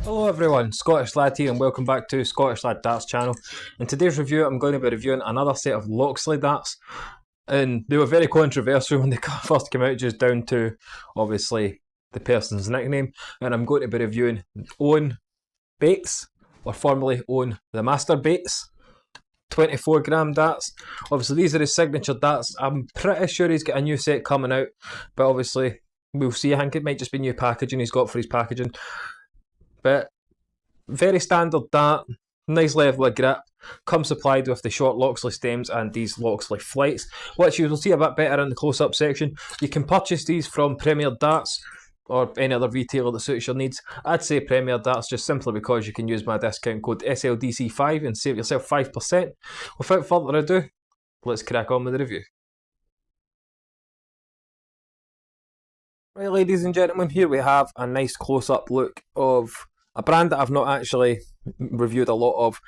Hello everyone, Scottish Lad here and welcome back to Scottish Lad Darts channel. In today's review I'm going to be reviewing another set of Loxley darts, and they were very controversial when they first came out, just down to obviously the person's nickname. And I'm going to be reviewing Owen Bates, or formerly Owen the Master Bates 24g darts. Obviously these are his signature darts. I'm pretty sure he's got a new set coming out, but obviously we'll see. I think it might just be new packaging he's got for his packaging. But very standard dart, nice level of grip, comes supplied with the short Loxley stems and these Loxley flights, which you will see a bit better in the close-up section. You can purchase these from Premier Darts or any other retailer that suits your needs. I'd say Premier Darts just simply because you can use my discount code SLDC5 and save yourself 5%. Without further ado, let's crack on with the review. Right, ladies and gentlemen, here we have a nice close-up look of a brand that I've not actually reviewed a lot of,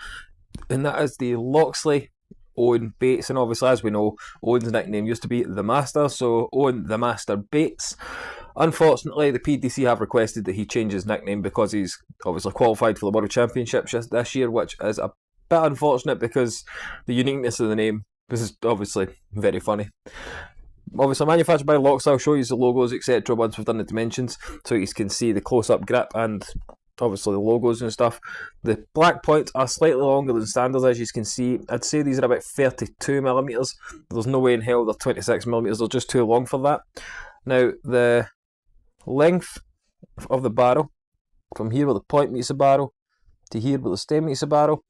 and that is the Loxley Owen Bates. And obviously, as we know, Owen's nickname used to be The Master, so Owen the Master Bates. Unfortunately, the PDC have requested that he change his nickname because he's obviously qualified for the World Championships this year, which is a bit unfortunate because the uniqueness of the name, this is obviously very funny. Obviously manufactured by Loxley. I'll show you the logos etc once we've done the dimensions, so you can see the close-up grip and obviously the logos and stuff. The black points are slightly longer than standard, as you can see. I'd say these are about 32mm. There's no way in hell they're 26mm, they're just too long for that. Now the length of the barrel, from here where the point meets the barrel to here where the stem meets the barrel,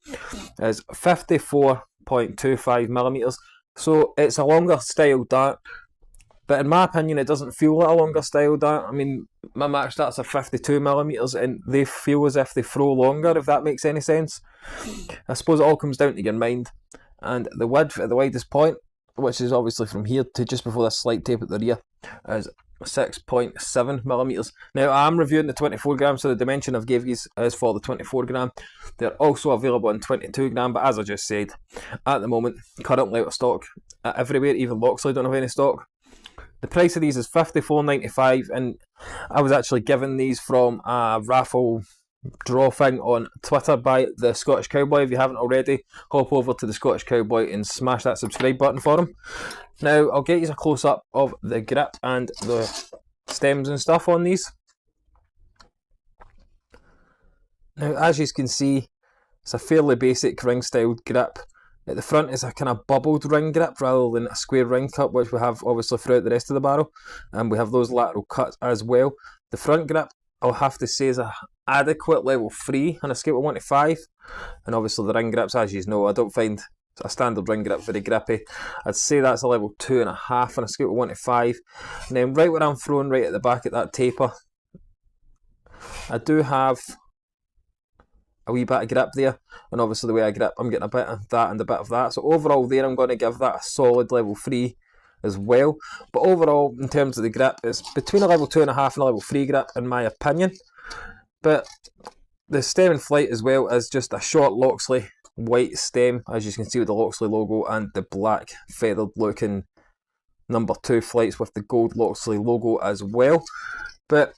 is 54.25mm. So it's a longer style dart, but in my opinion it doesn't feel like a longer style dart. I mean, my match darts are 52mm and they feel as if they throw longer, if that makes any sense. I suppose it all comes down to your mind. And the width at the widest point, which is obviously from here to just before this slight tape at the rear, is 6.7mm. Now I am reviewing the 24g, so the dimension I've gave you is for the 24g. They're also available in 22g, but as I just said, at the moment, currently out of stock everywhere. Even Loxley don't have any stock. The price of these is $54.95, and I was actually given these from a raffle draw thing on Twitter by the Scottish Cowboy. If you haven't already, hop over to the Scottish Cowboy and smash that subscribe button for him. Now I'll get you a close up of the grip and the stems and stuff on these. Now as you can see, it's a fairly basic ring styled grip. At the front is a kind of bubbled ring grip rather than a square ring cut, which we have obviously throughout the rest of the barrel, and we have those lateral cuts as well. The front grip, I'll have to say, is a adequate level 3 on a scale of 1 to 5, and obviously the ring grips, as you know, I don't find a standard ring grip very grippy. I'd say that's a level 2.5 on a scale of 1 to 5. And then right where I'm throwing, right at the back at that taper, I do have a wee bit of grip there, and obviously the way I grip, I'm getting a bit of that and a bit of that. So overall there, I'm going to give that a solid level 3 as well. But overall, in terms of the grip, it's between a level 2.5 and a level 3 grip in my opinion. But the stem and flight as well is just a short Loxley white stem, as you can see with the Loxley logo, and the black feathered looking number 2 flights with the gold Loxley logo as well. But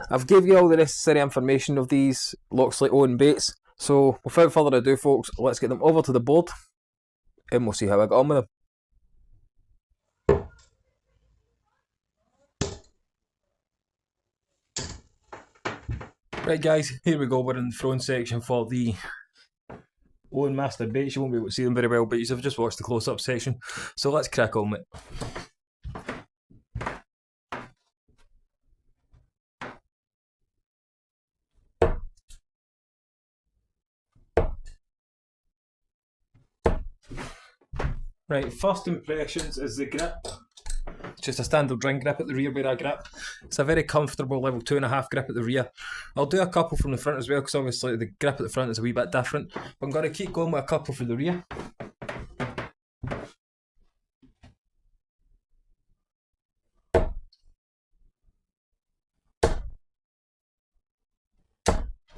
I've gave you all the necessary information of these Loxley Owen Bates, so without further ado folks, let's get them over to the board and we'll see how I get on with them. Right guys, here we go, we're in the throwing section for the Owen Master Bates. You won't be able to see them very well, but you've just watched the close-up section, so let's crack on with it. Right, first impressions is the grip. It's just a standard ring grip at the rear where I grip. It's a very comfortable level 2.5 grip at the rear. I'll do a couple from the front as well, because obviously the grip at the front is a wee bit different. But I'm going to keep going with a couple from the rear.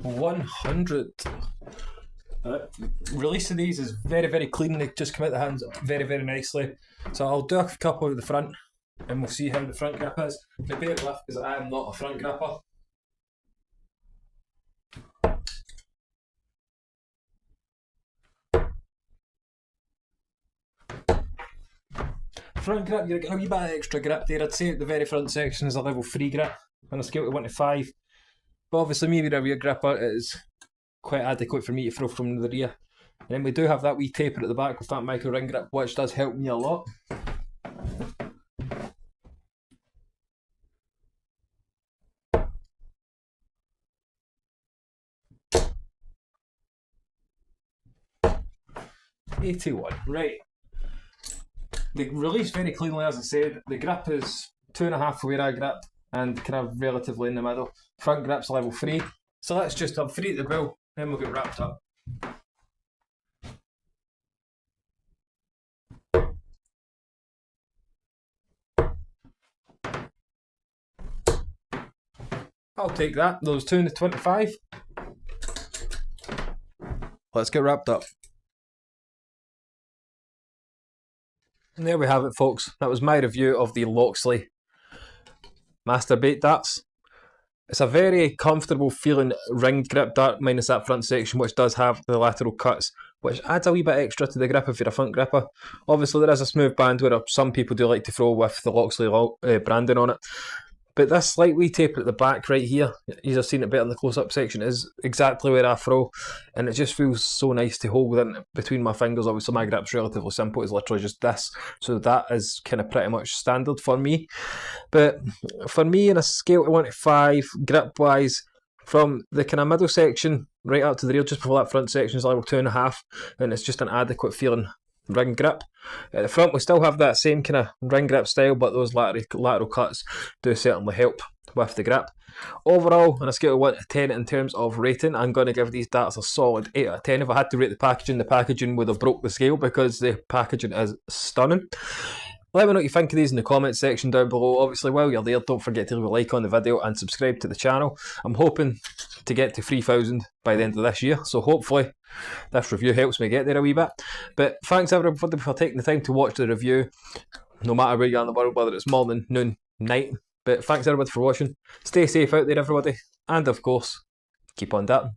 100. Release of these is very, very clean. They just come out the hands very, very nicely. So I'll do a couple at the front and we'll see how the front grip is. Now bear with because I am not a front gripper. Front grip, you're getting a wee bit of extra grip there. I'd say at the very front section is a level 3 grip on a scale of 1 to 5. But obviously me being a rear gripper, it is quite adequate for me to throw from the rear. And then we do have that wee taper at the back with that micro ring grip, which does help me a lot. $81, right. They release very cleanly, as I said. The grip is 2.5 for where I grip and kind of relatively in the middle. Front grip's level 3. So let's just have 3 at the bill, then we'll get wrapped up. I'll take that. Those 2 in the 25. Let's get wrapped up. And there we have it, folks. That was my review of the Loxley Master Bait darts. It's a very comfortable feeling ring grip dart, minus that front section, which does have the lateral cuts, which adds a wee bit extra to the grip if you're a front gripper. Obviously there is a smooth band where some people do like to throw with the Loxley branding on it. But this slight wee taper at the back right here, you've seen it better in the close-up section, is exactly where I throw, and it just feels so nice to hold within between my fingers. Obviously my grip's relatively simple, it's literally just this, so that is kind of pretty much standard for me. But for me, in a scale of 1 to 5, grip-wise, from the kind of middle section right up to the rear, just before that front section, is level 2.5, and it's just an adequate feeling ring grip. At the front we still have that same kind of ring grip style, but those lateral cuts do certainly help with the grip. Overall, on a scale of 1 to 10 in terms of rating, I'm going to give these darts a solid 8 out of 10. If I had to rate the packaging would have broke the scale because the packaging is stunning. Let me know what you think of these in the comments section down below. Obviously, while you're there, don't forget to leave a like on the video and subscribe to the channel. I'm hoping to get to 3,000 by the end of this year, so hopefully this review helps me get there a wee bit. But thanks everybody for taking the time to watch the review, no matter where you are in the world, whether it's morning, noon, night. But thanks everybody for watching. Stay safe out there, everybody, and of course, keep on darting.